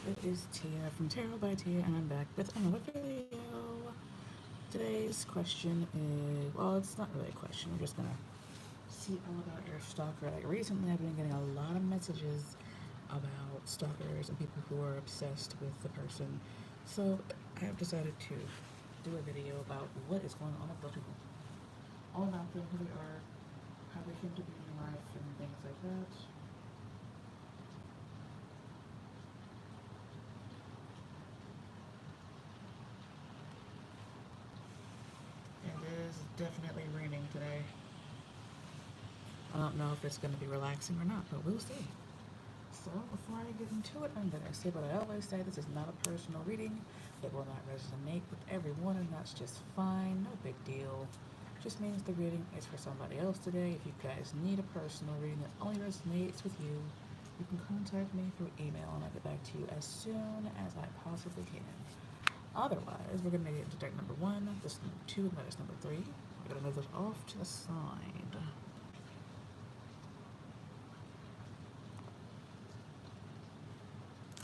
It is Tia from Tarot by Tia, and I'm back with another video. Today's question is, well, it's not really a question. We're just gonna see all about your stalker. Like recently, I've been getting a lot of messages about stalkers and people who are obsessed with the person. So I have decided to do a video about what is going on with those people, all about them, who they are, how they came to be in your life, and things like that. It is definitely raining today. I don't know if it's going to be relaxing or not, but we'll see. So, before I get into it, I'm going to say what I always say. This is not a personal reading. It will not resonate with everyone, and that's just fine. No big deal. Just means the reading is for somebody else today. If you guys need a personal reading that only resonates with you, you can contact me through email, and I'll get back to you as soon as I possibly can. Otherwise, we're going to get into deck number 1, this number 2, and that is number 3. We're going to move those off to the side.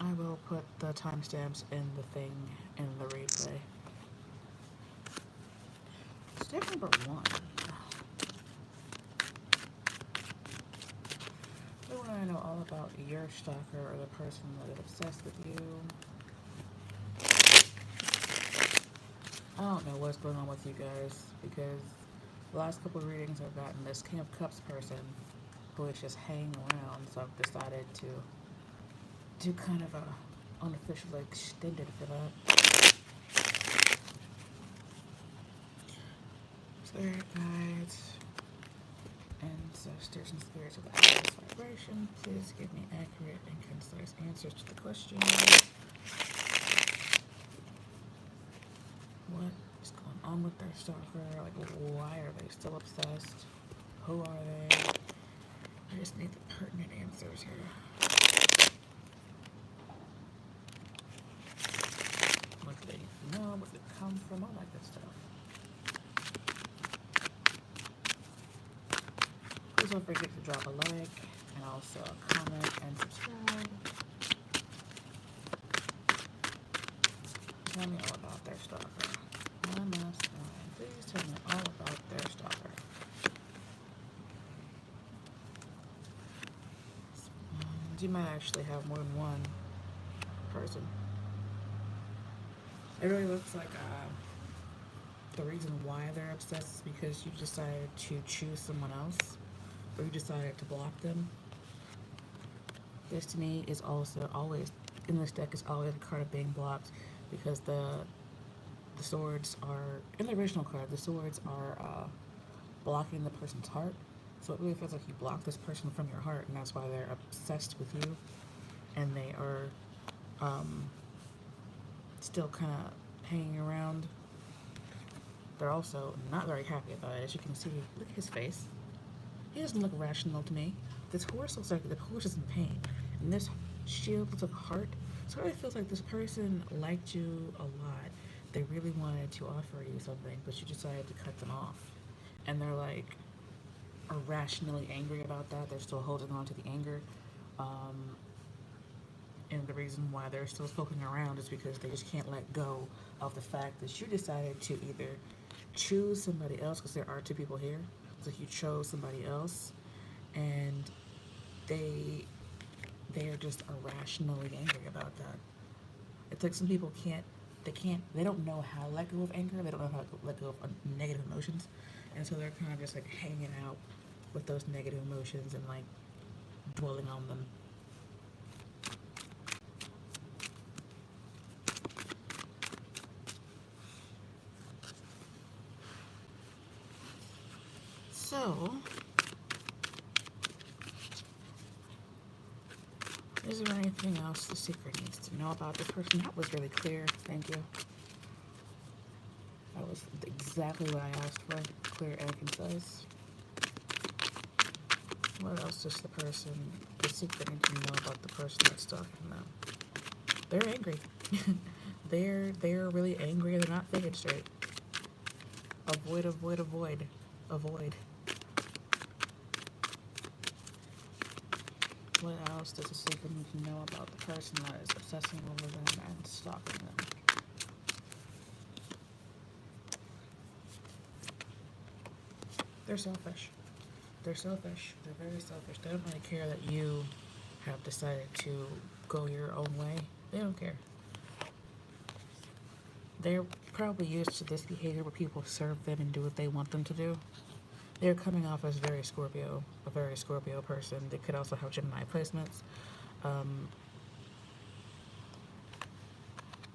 I will put the timestamps in the thing in the replay. Step number 1. We want to know all about your stalker or the person that is obsessed with you. I don't know what's going on with you guys because the last couple of readings I've gotten this King of Cups person who is just hanging around, so I've decided to do kind of a unofficial extended for that. Spirit guides, ancestors and spirits of the highest vibration, please give me accurate and concise answers to the questions. What is going on with their stalker? Like, why are they still obsessed? Who are they? I just need the pertinent answers here. What do they know? Where did it come from? All that good stuff. Please don't forget to drop a like and also a comment and subscribe. Tell me all about their stalker. One last time. Please tell me all about their stalker. You might actually have more than one person. It really looks like the reason why they're obsessed is because you decided to choose someone else, or you decided to block them. This to me is also always, in this deck, is always a card of being blocked because the swords are, in the original card, the swords are blocking the person's heart. So it really feels like you block this person from your heart, and that's why they're obsessed with you. And they are still kind of hanging around. They're also not very happy about it. As you can see, look at his face. He doesn't look rational to me. This horse looks like the horse is in pain. And this shield looks like a heart. So it really feels like this person liked you a lot. They really wanted to offer you something, but you decided to cut them off. And they're like irrationally angry about that. They're still holding on to the anger. And the reason why they're still poking around is because they just can't let go of the fact that you decided to either choose somebody else, because there are two people here. So you chose somebody else, and they are just irrationally angry about that. It's like some people they don't know how to let go of anger. They don't know how to let go of negative emotions, and so they're kind of just like hanging out with those negative emotions and like dwelling on them. So, is there anything else the secret needs to know about this person? That was really clear. Thank you. That was exactly what I asked for. Clear and concise. What else does the secret need to know about the person that's stalking them? They're angry. they're really angry and they're not thinking straight. Avoid, avoid, avoid. Avoid. What else does a seeker need to know about the person that is obsessing over them and stalking them? They're selfish. They're selfish. They're very selfish. They don't really care that you have decided to go your own way. They don't care. They're probably used to this behavior where people serve them and do what they want them to do. They're coming off as very Scorpio, a very Scorpio person. They could also have Gemini placements.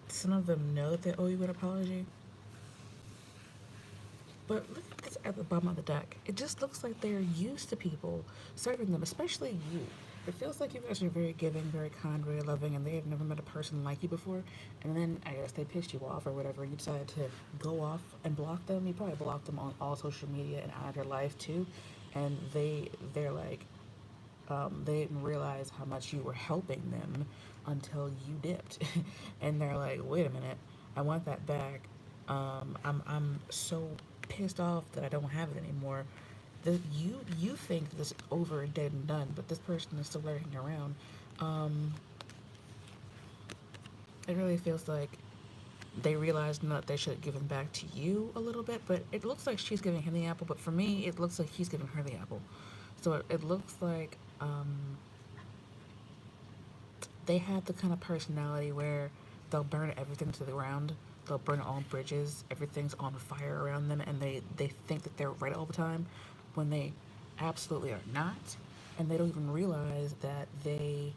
Some of them know that they owe you an apology. But look at this at the bottom of the deck. It just looks like they're used to people serving them, especially you. It feels like you guys are very giving, very kind, very loving, and they have never met a person like you before. And then I guess they pissed you off or whatever. You decided to go off and block them. You probably blocked them on all social media and out of your life too. And they're like, they didn't realize how much you were helping them until you dipped. And they're like, wait a minute, I want that back. I'm so pissed off that I don't have it anymore. You think this is over, dead and done, but this person is still lurking around. It really feels like they realized that they should have given back to you a little bit, but it looks like she's giving him the apple, but for me, it looks like he's giving her the apple. So it looks like they have the kind of personality where they'll burn everything to the ground. They'll burn all bridges. Everything's on fire around them, and they think that they're right all the time when they absolutely are not. And they don't even realize that they're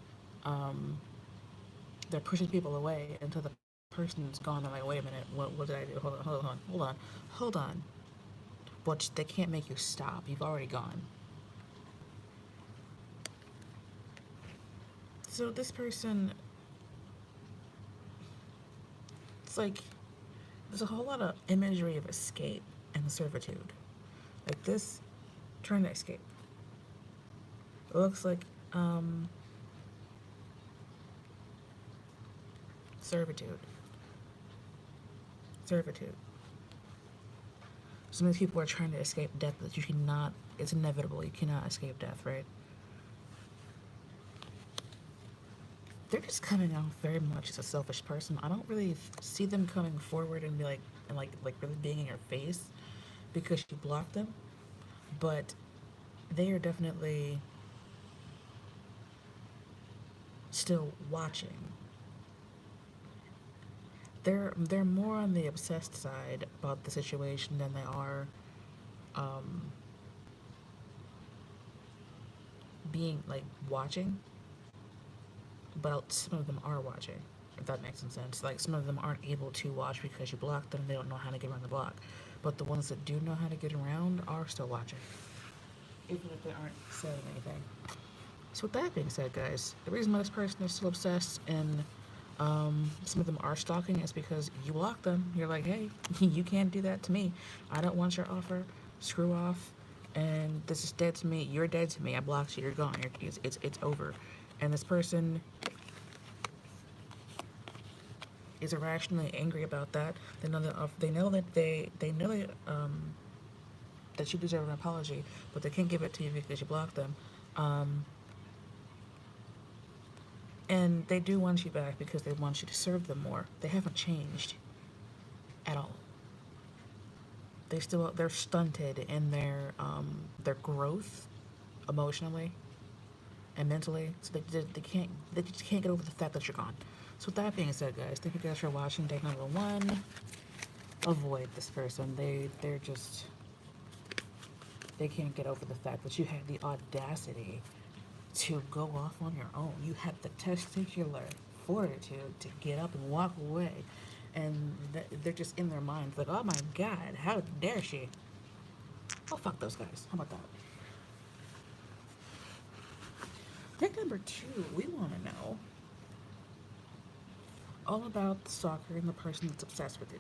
pushing people away until the person's gone. They're like, wait a minute, what did I do? Hold on. But they can't make you stop. You've already gone. So this person, it's like there's a whole lot of imagery of escape and servitude. Like this, trying to escape. It looks like servitude. So many people are trying to escape death, but you cannot. It's inevitable. You cannot escape death, right? They're just coming off very much as a selfish person. I don't really see them coming forward and be like really being in your face because you blocked them. But they are definitely still watching. They're more on the obsessed side about the situation than they are being like watching. But some of them are watching, if that makes some sense. Like some of them aren't able to watch because you blocked them. They don't know how to get around the block. But the ones that do know how to get around are still watching, even if they aren't saying anything. So with that being said, guys, the reason why this person is still obsessed and some of them are stalking is because you blocked them. You're like, hey, you can't do that to me. I don't want your offer. Screw off. And this is dead to me. You're dead to me. I blocked you. You're gone. It's over. And this person is irrationally angry about that. They know that you deserve an apology, but they can't give it to you because you blocked them. And they do want you back because they want you to serve them more. They haven't changed at all. They're stunted in their growth emotionally and mentally, so they just can't get over the fact that you're gone. So with that being said, guys, thank you guys for watching. Deck number 1, avoid this person. They can't get over the fact that you had the audacity to go off on your own. You had the testicular fortitude to get up and walk away, and they're just in their minds like, oh my God, how dare she? Oh, fuck those guys. How about that? Deck number 2, we want to know all about the stalker and the person that's obsessed with you.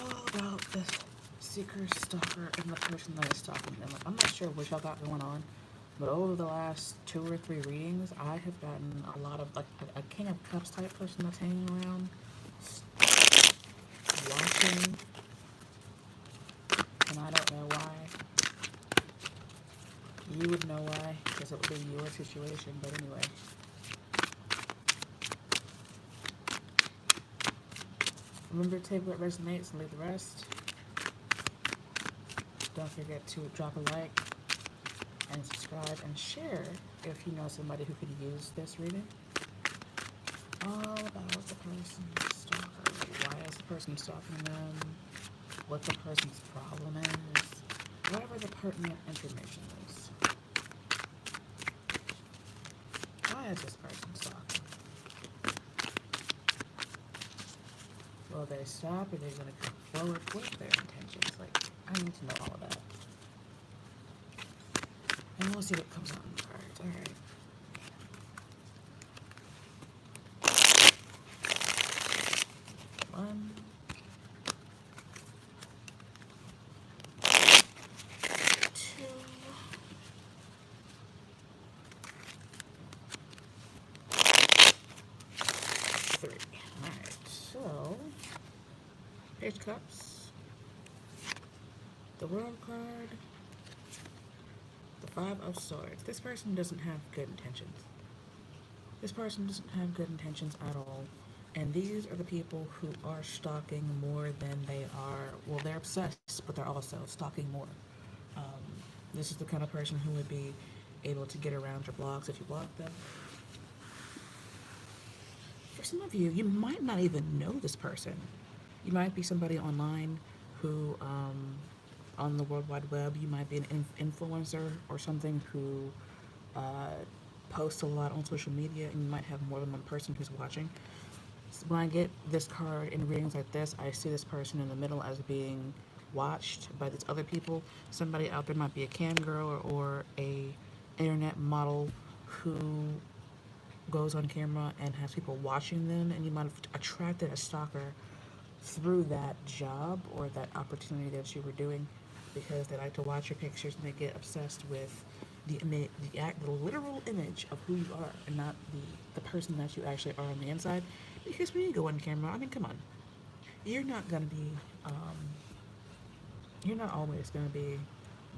All about the seeker, stalker, and the person that is stalking them. I'm not sure what y'all got going on, but over the last 2 or 3 readings, I have gotten a lot of like a King of Cups type person that's hanging around, watching, and I don't know why. You would know why, because it would be your situation, but anyway. Remember to take what resonates and leave the rest. Don't forget to drop a like and subscribe and share if you know somebody who could use this reading. All about the person's stalker. Why is the person stalking them? What the person's problem is. Whatever the pertinent information is. Why is this person stalking? Will they stop? Are they going to come forward? What are their intentions? Like, I need to know all of that. And we'll see what comes out in the cards. Alright. One. Two. Three. Alright, so Page of Cups, the World card, the Five of Swords. This person doesn't have good intentions. This person doesn't have good intentions at all. And these are the people who are stalking more than they are, well, they're obsessed, but they're also stalking more. This is the kind of person who would be able to get around your blocks if you block them. For some of you, you might not even know this person. You might be somebody online who, on the World Wide Web, you might be an influencer or something who posts a lot on social media, and you might have more than one person who's watching. So when I get this card in readings like this, I see this person in the middle as being watched by these other people. Somebody out there might be a cam girl or a internet model who goes on camera and has people watching them, and you might have attracted a stalker through that job or that opportunity that you were doing because they like to watch your pictures and they get obsessed with the literal image of who you are and not the person that you actually are on the inside. Because when you go on camera, I mean, come on, you're not gonna be you're not always going to be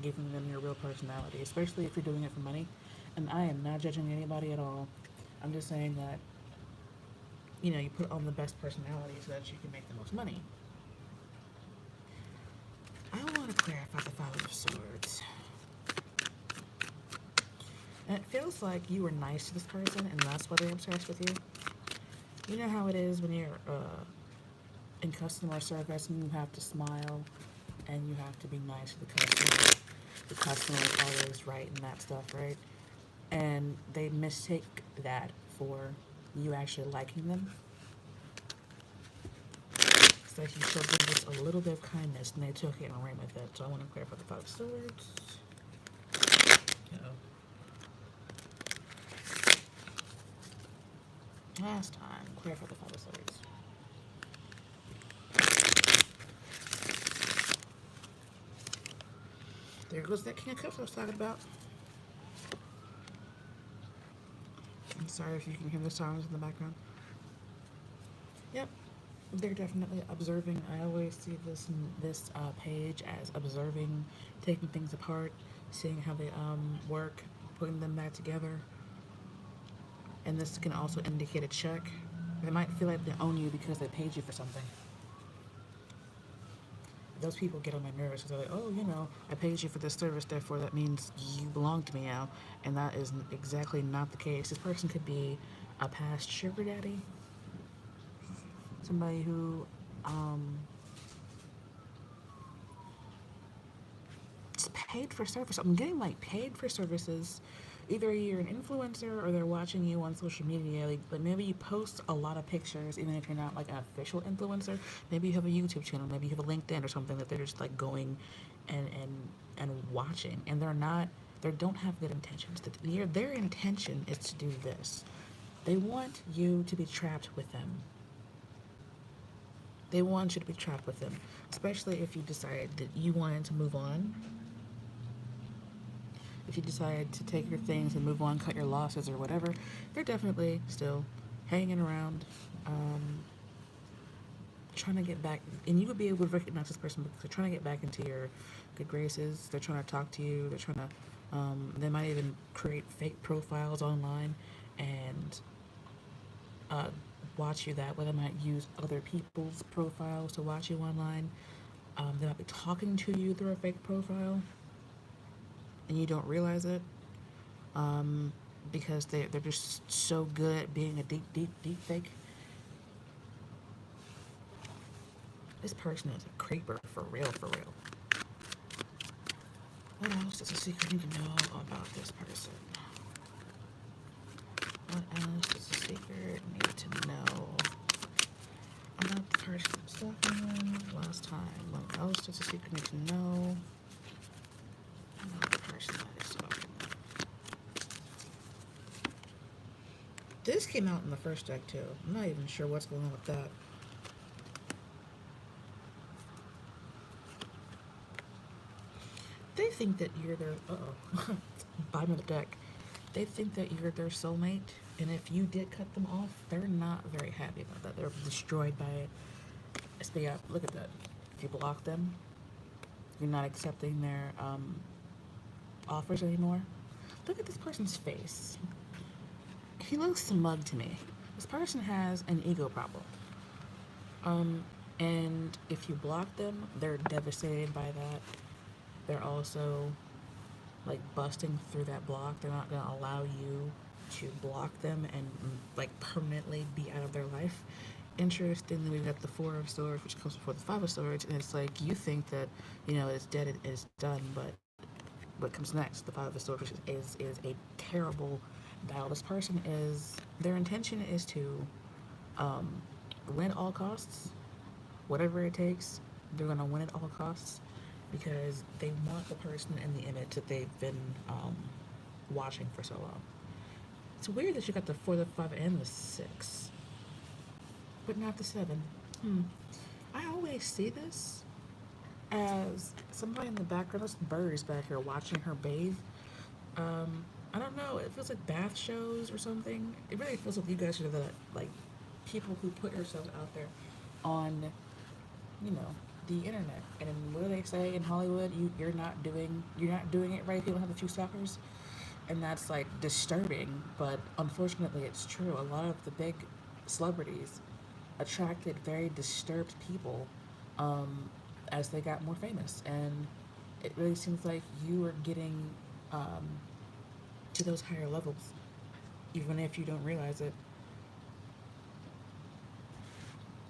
giving them your real personality, especially if you're doing it for money. And I am not judging anybody at all. I'm just saying that, you put on the best personality so that you can make the most money. I want to clarify the Five of Swords. And it feels like you were nice to this person and that's why they're obsessed with you. You know how it is when you're in customer service and you have to smile and you have to be nice to the customer. The customer is always right and that stuff, right? And they mistake that for you actually liking them. It's like you showed them just a little bit of kindness and they took it and ran with it. So I want to clarify the Five of Swords. Last time, clarify the Five of Swords. There goes that King of Cups I was talking about. I'm sorry if you can hear the sounds in the background. Yep, they're definitely observing. I always see this page as observing, taking things apart, seeing how they work, putting them back together. And this can also indicate a check. They might feel like they own you because they paid you for something. Those people get on my nerves because they're like, oh, I paid you for this service, therefore that means you belong to me now. And that is exactly not the case. This person could be a past sugar daddy, somebody who is paid for service. I'm getting like paid for services. Either you're an influencer or they're watching you on social media. Like maybe you post a lot of pictures, even if you're not like an official influencer. Maybe you have a YouTube channel, maybe you have a LinkedIn or something that they're just like going and watching, and they don't have good intentions. Their intention is to do this. They want you to be trapped with them. They want you to be trapped with them, especially if you decide that you wanted to move on. If you decide to take your things and move on, cut your losses or whatever, they're definitely still hanging around, trying to get back. And you would be able to recognize this person because they're trying to get back into your good graces. They're trying to talk to you. They're trying to They might even create fake profiles online and uh, watch you that way. They might use other people's profiles to watch you online. They might be talking to you through a fake profile and you don't realize it, because they're just so good at being a deep fake. This person is a creeper for real, for real. What else is a secret you need to know about this person? What else does the secret need to know about the person stalking last time? What else does the secret need to know about the person that is stalking? This came out in the first deck too. I'm not even sure what's going on with that. They think that you're their bottom of the deck. They think that you're their soulmate, and if you did cut them off, they're not very happy about that. They're destroyed by it. So yeah, look at that. If you block them, you're not accepting their offers anymore. Look at this person's face. He looks smug to me. This person has an ego problem. And if you block them, they're devastated by that. They're also like busting through that block. They're not gonna allow you to block them and like permanently be out of their life. Interestingly, we got the Four of Swords, which comes before the Five of Swords, and it's like you think that it's dead, it's done, but what comes next? The Five of Swords, which is a terrible battle. This person their intention is to win at all costs, whatever it takes. They're gonna win at all costs, because they want the person in the image that they've been watching for so long. It's weird that you got the 4, the 5, and the 6, but not the 7. I always see this as somebody in the background. There's birds back here watching her bathe. I don't know. It feels like bath shows or something. It really feels like you guys are the people who put yourselves out there on, the internet. And what do they say in Hollywood? You're not doing it right if you don't have a few stalkers. And that's like disturbing, but unfortunately it's true. A lot of the big celebrities attracted very disturbed people as they got more famous, and it really seems like you are getting to those higher levels, even if you don't realize it.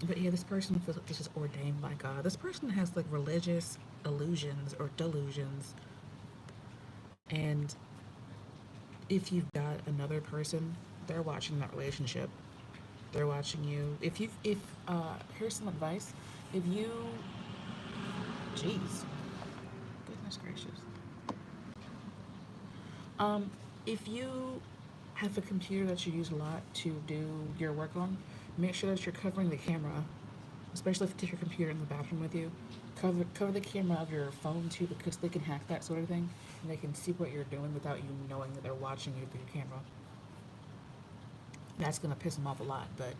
But yeah, this person feels like this is ordained by God. This person has like religious illusions or delusions. And if you've got another person, they're watching that relationship. They're watching you. Here's some advice. Jeez. Goodness gracious. If you have a computer that you use a lot to do your work on, make sure that you're covering the camera, especially if you take your computer in the bathroom with you. Cover the camera of your phone too, because they can hack that sort of thing, and they can see what you're doing without you knowing that they're watching you through your camera. That's gonna piss them off a lot, but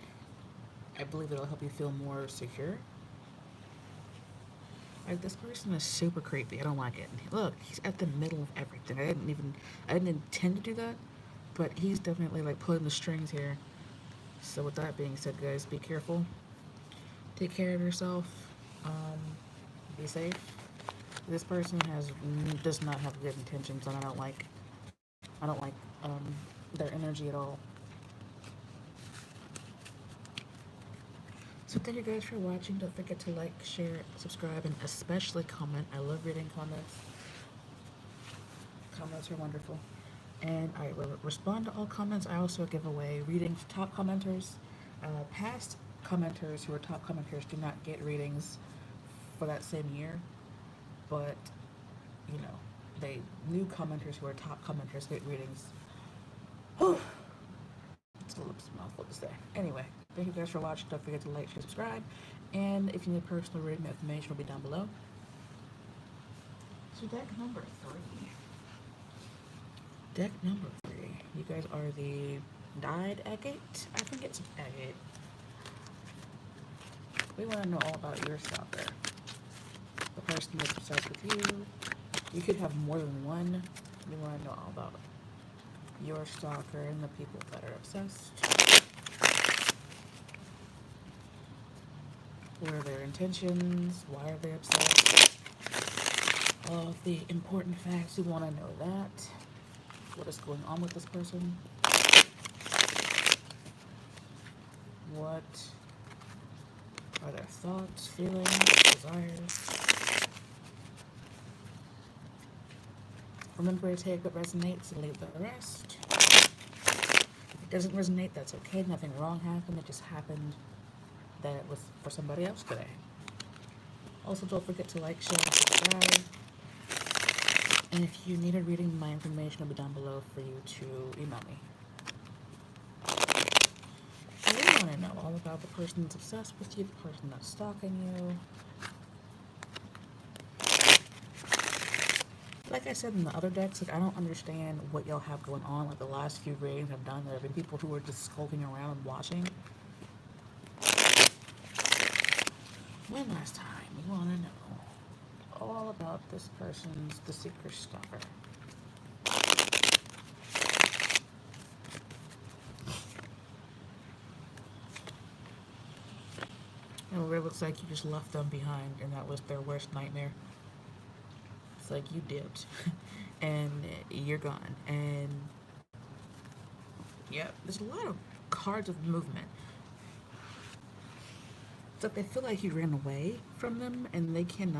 I believe it'll help you feel more secure. Like, this person is super creepy. I don't like it. Look, he's at the middle of everything. I didn't intend to do that, but he's definitely like pulling the strings here. So with that being said, guys, be careful. Take care of yourself. Be safe. This person does not have good intentions, and I don't like their energy at all. So thank you guys for watching. Don't forget to like, share, subscribe, and especially comment. I love reading comments. Comments are wonderful. And I respond to all comments. I also give away readings to top commenters. Past commenters who are top commenters do not get readings for that same year. But, new commenters who are top commenters get readings. It's a little mouthful to say. Anyway, thank you guys for watching. Don't forget to like, share, subscribe. And if you need personal reading, information will be down below. So deck number 3. Deck number 3. You guys are the dyed agate. I think it's agate. We want to know all about your stalker. The person that's obsessed with you. You could have more than one. You want to know all about your stalker and the people that are obsessed. What are their intentions? Why are they obsessed? All of the important facts. You want to know that. What is going on with this person? What are their thoughts, feelings, desires? Remember to take what resonates and leave the rest. If it doesn't resonate, that's okay. Nothing wrong happened. It just happened that it was for somebody else today. Also, don't forget to like, share, and subscribe. And if you need a reading, my information will be down below for you to email me. I really want to know all about the person that's obsessed with you, the person that's stalking you. Like I said in the other decks, like I don't understand what y'all have going on. Like the last few readings I've done, there have been people who are just skulking around and watching. One last time, we want to know all about this person's the secret stalker. And it looks like you just left them behind, and that was their worst nightmare. It's like you dipped, and you're gone. And yeah, there's a lot of cards of movement. It's like they feel like you ran away from them, and they can't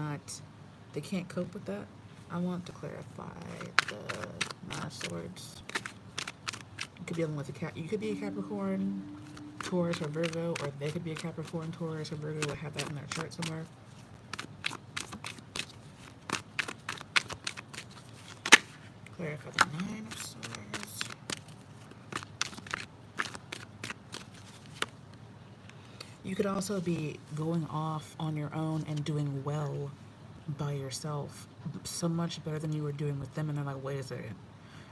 cope with that. I want to clarify the Nine of Swords. You could be dealing with you could be a Capricorn, Taurus, or Virgo, or they could be a Capricorn, Taurus, or Virgo. I have that in their chart somewhere. Clarify the Nine of Swords. You could also be going off on your own and doing well by yourself, so much better than you were doing with them, and they're like, wait a second.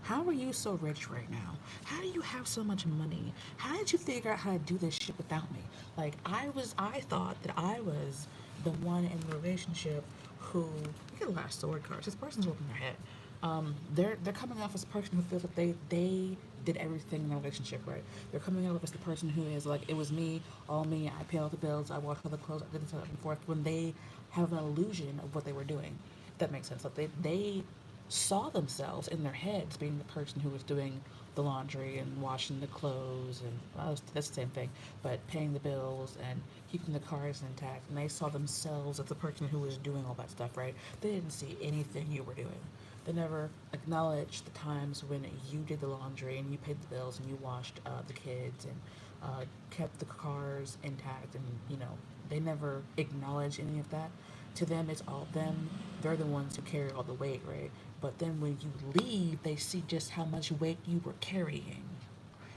How are you so rich right now? How do you have so much money? How did you figure out how to do this shit without me? Like I thought that I was the one in the relationship who you get a lot of sword cards. This person's working their head. They're coming off as a person who feels like they did everything in the relationship, right? They're coming out as the person who is like, it was me, all me, I paid all the bills, I washed all the clothes, I did this and forth, when they have an illusion of what they were doing. If that makes sense. Like they saw themselves in their heads being the person who was doing the laundry and washing the clothes and well, that's the same thing, but paying the bills and keeping the cars intact. And they saw themselves as the person who was doing all that stuff, right? They didn't see anything you were doing. They never acknowledged the times when you did the laundry and you paid the bills and you washed the kids and kept the cars intact. And, they never acknowledged any of that. To them, it's all them. They're the ones who carry all the weight, right? But then when you leave, they see just how much weight you were carrying.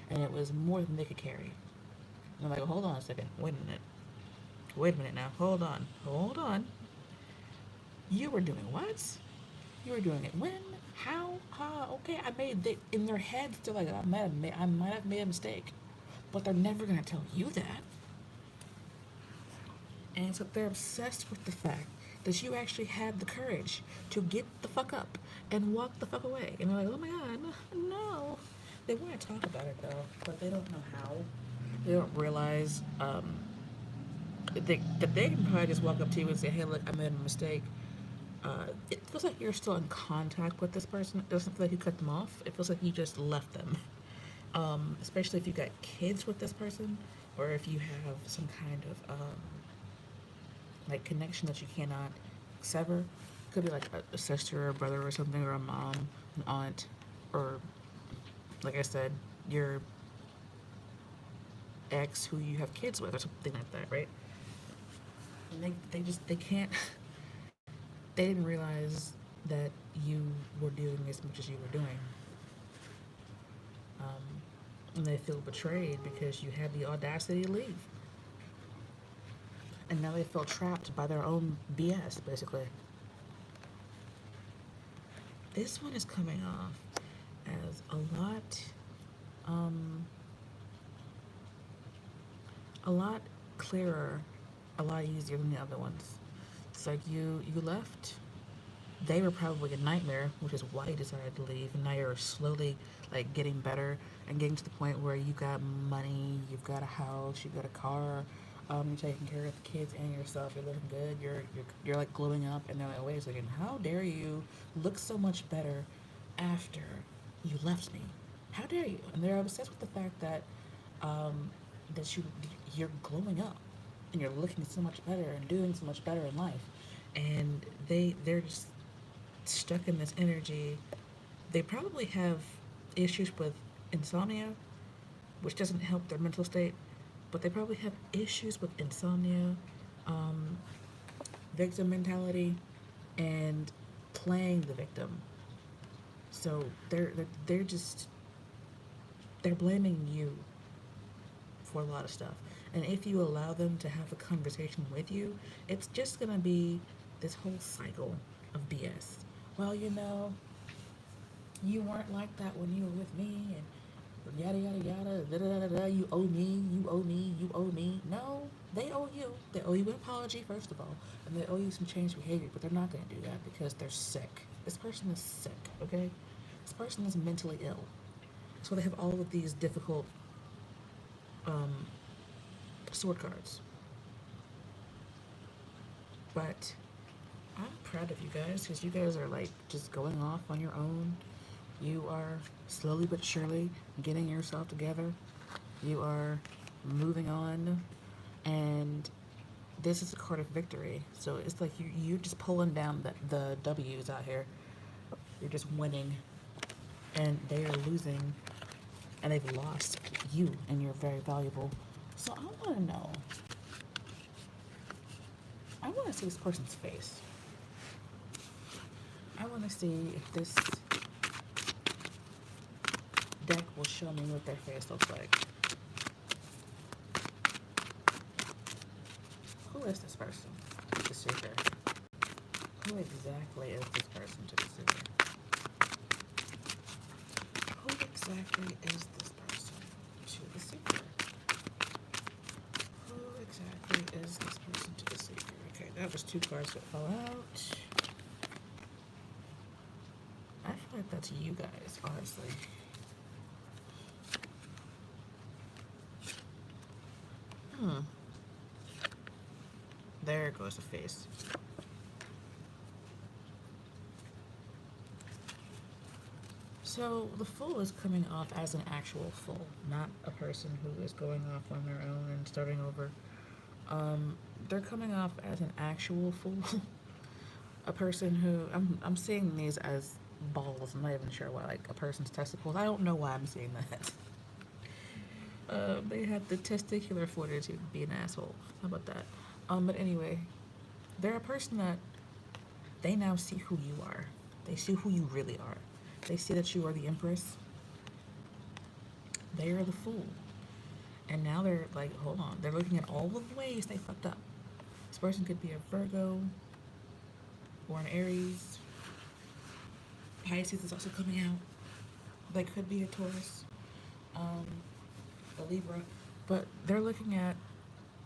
And it was more than they could carry. And I'm like, well, hold on a second. Wait a minute. Wait a minute now. Hold on. Hold on. You were doing what? You were doing it when? How? Okay, I made it in their heads. They're like, I might have made a mistake, but they're never gonna tell you that. And so they're obsessed with the fact that you actually had the courage to get the fuck up and walk the fuck away. And they're like, oh my god, no. They want to talk about it though, but they don't know how. They don't realize that they can probably just walk up to you and say, hey, look, I made a mistake. It feels like you're still in contact with this person. It doesn't feel like you cut them off. It feels like you just left them. Especially if you got kids with this person, or if you have some kind of like connection that you cannot sever. It could be like a sister or a brother or something, or a mom, an aunt, or like I said, your ex who you have kids with, or something like that, right? And they can't. They didn't realize that you were doing as much as you were doing. And they feel betrayed because you had the audacity to leave. And now they feel trapped by their own BS, basically. This one is coming off as a lot clearer, a lot easier than the other ones. It's like you left, they were probably a nightmare, which is why you decided to leave. And now you're slowly like getting better and getting to the point where you got money, you've got a house, you've got a car, you're taking care of the kids and yourself. You're looking good. You're like glowing up. And they're like, wait a second, how dare you look so much better after you left me? How dare you? And they're obsessed with the fact that that you're glowing up and you're looking so much better and doing so much better in life. And they're just stuck in this energy. They probably have issues with insomnia, which doesn't help their mental state, but they probably have issues with insomnia, um, victim mentality, and playing the victim. So they're just they're blaming you for a lot of stuff. And if you allow them to have a conversation with you, it's just gonna be this whole cycle of BS. Well, you weren't like that when you were with me, and yada yada yada, da da da da. You owe me, you owe me, you owe me. No, they owe you. They owe you an apology first of all, and they owe you some changed behavior. But they're not gonna do that because they're sick. This person is sick. Okay, this person is mentally ill. So they have all of these difficult um, sword cards. But I'm proud of you guys because you guys are like just going off on your own. You are slowly but surely getting yourself together. You are moving on, and this is a card of victory. So it's like you're just pulling down the W's out here. You're just winning, and they are losing, and they've lost you, and you're very valuable. So I want to know. I want to see this person's face. I want to see if this deck will show me what their face looks like. Who is this person to the seeker? Who exactly is this person to the seeker? Who exactly is this person to the seeker? Who exactly is this person to the seeker? Okay, that was 2 cards that fell out. I feel like that's you guys, honestly. There goes the face. So the Fool is coming off as an actual fool, not a person who is going off on their own and starting over. They're coming off as an actual fool. A person who I'm seeing these as balls. I'm not even sure why, like a person's testicles. I don't know why I'm seeing that. They have the testicular fortitude to be an asshole. How about that? But anyway, they're a person that they now see who you are. They see who you really are. They see that you are the Empress. They are the Fool. And now they're like, hold on. They're looking at all of the ways they fucked up. This person could be a Virgo or an Aries. Pisces is also coming out. They could be a Taurus, a Libra. But they're looking at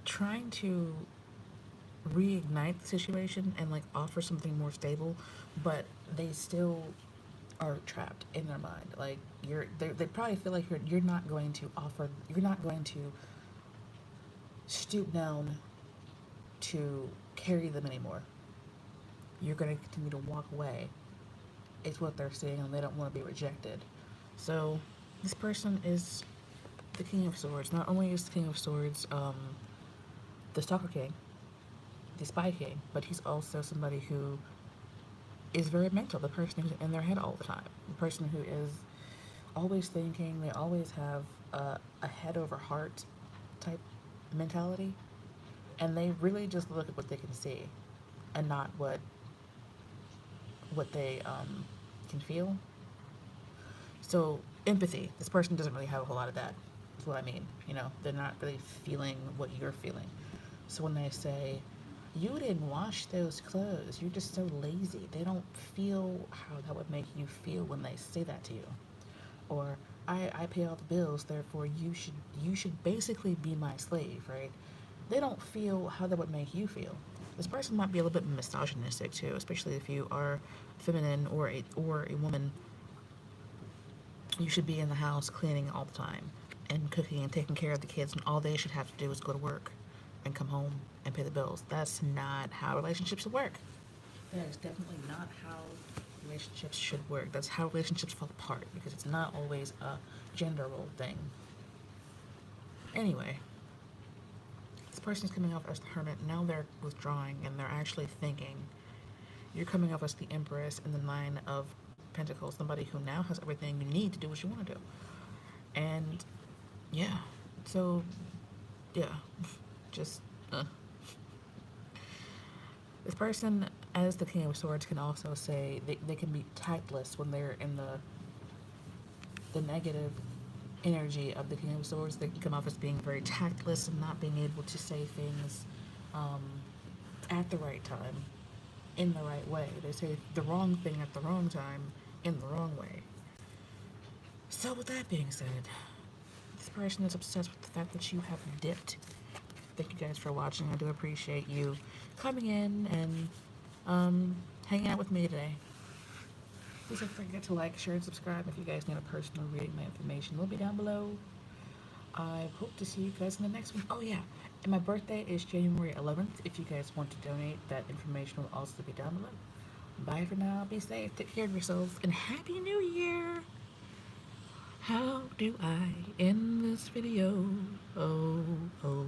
trying to reignite the situation and like offer something more stable, but they still are trapped in their mind. Like they probably feel like you're not going to stoop down to carry them anymore. You're going to continue to walk away. It's what they're saying, and they don't want to be rejected. So this person is the King of Swords. Not only is the King of Swords the Stalker King, the Spy King, but he's also somebody who is very mental, the person who's in their head all the time, the person who is always thinking. They always have a head over heart type mentality, and they really just look at what they can see and not what they can feel. So empathy, this person doesn't really have a whole lot of that, is what I mean. They're not really feeling what you're feeling. So when they say, you didn't wash those clothes, you're just so lazy, they don't feel how that would make you feel when they say that to you. Or, I pay all the bills, therefore you should basically be my slave, right? They don't feel how that would make you feel. This person might be a little bit misogynistic too, especially if you are feminine or a woman. You should be in the house cleaning all the time and cooking and taking care of the kids, and all they should have to do is go to work and come home and pay the bills. That's not how relationships should work. That is definitely not how relationships should work. That's how relationships fall apart, because it's not always a gender role thing. Anyway, this person's coming off as the hermit. Now they're withdrawing and they're actually thinking. You're coming off as the empress in the Nine of Pentacles, somebody who now has everything you need to do what you want to do. And yeah, so yeah, just this person, as the King of Swords, can also say they can be tactless when they're in the negative energy of the King of Swords. They can come off as being very tactless and not being able to say things at the right time, in the right way. They say the wrong thing at the wrong time, in the wrong way. So with that being said, this person is obsessed with the fact that you have dipped. Thank you guys for watching. I do appreciate you coming in and hanging out with me today. Please don't forget to like, share, and subscribe. If you guys need a personal reading, my information will be down below. I hope to see you guys in the next one. Oh yeah, and my birthday is January 11th. If you guys want to donate, that information will also be down below. Bye for now. Be safe. Take care of yourselves. And Happy New Year! How do I end this video? Oh, oh.